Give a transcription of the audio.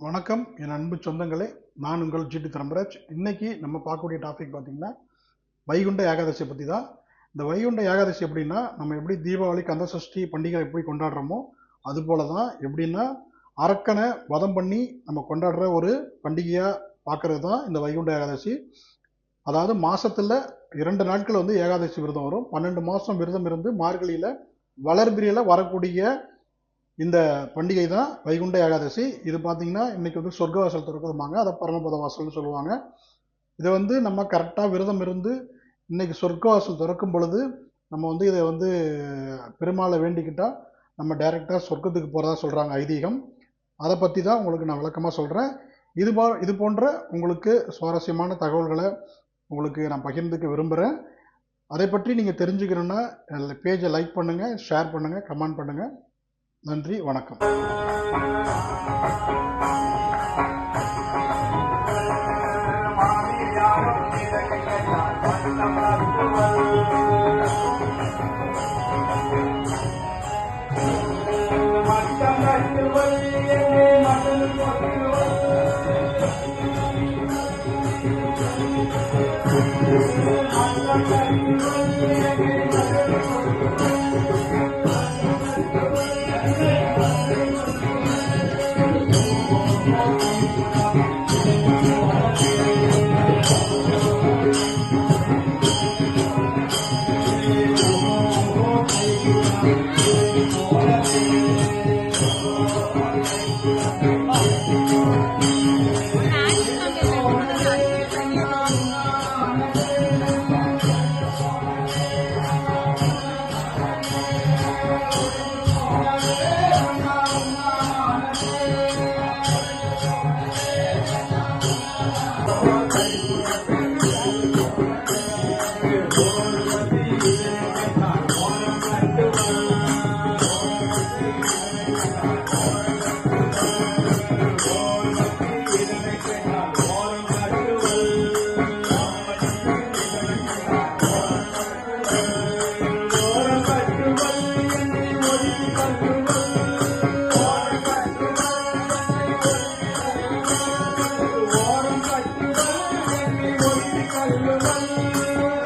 வணக்கம் என் அன்பு சொந்தங்களே, நான் உங்கள் ஜிடி தரம்பராஜ். இன்னைக்கு நம்ம பார்க்கக்கூடிய டாபிக் பார்த்தீங்கன்னா வைகுண்ட ஏகாதசி பற்றி தான். இந்த வைகுண்ட ஏகாதசி எப்படின்னா, நம்ம எப்படி தீபாவளி கந்த சஷ்டி பண்டிகை எப்படி கொண்டாடுறோமோ அது போல தான். எப்படின்னா, அரக்கனை வதம் பண்ணி நம்ம கொண்டாடுற ஒரு பண்டிகையாக பார்க்கறது தான் இந்த வைகுண்ட ஏகாதசி. அதாவது மாசத்துல 2 நாட்கள் வந்து ஏகாதசி விரதம் வரும். 12 மாசம் விரதம் இருந்து மார்கழியில வளர்பிறையில வரக்கூடிய இந்த பண்டிகை தான் வைகுண்ட ஏகாதசி. இது பார்த்தீங்கன்னா இன்னைக்கு வந்து சொர்க்கவாசல் திறக்குதுமாங்க, அதை பரமபத வாசல்னு சொல்லுவாங்க. இதை வந்து நம்ம கரெக்டாக விரதம் இருந்து இன்னைக்கு சொர்க்கவாசல் திறக்கும் பொழுது நம்ம வந்து இதை வந்து பெருமாளை வேண்டிக்கிட்டா நம்ம டைரெக்டாக சொர்க்கத்துக்கு போகிறதா சொல்கிறாங்க ஐதீகம். அதை பற்றி தான் உங்களுக்கு நான் விளக்கமாக சொல்கிறேன். இது போன்ற உங்களுக்கு சுவாரஸ்யமான தகவல்களை உங்களுக்கு நான் பகிர்ந்துக்க விரும்புகிறேன். அதை பற்றி நீங்கள் தெரிஞ்சுக்கணுன்னா பேஜை லைக் பண்ணுங்கள், ஷேர் பண்ணுங்கள், கமெண்ட் பண்ணுங்கள். நன்றி, வணக்கம்.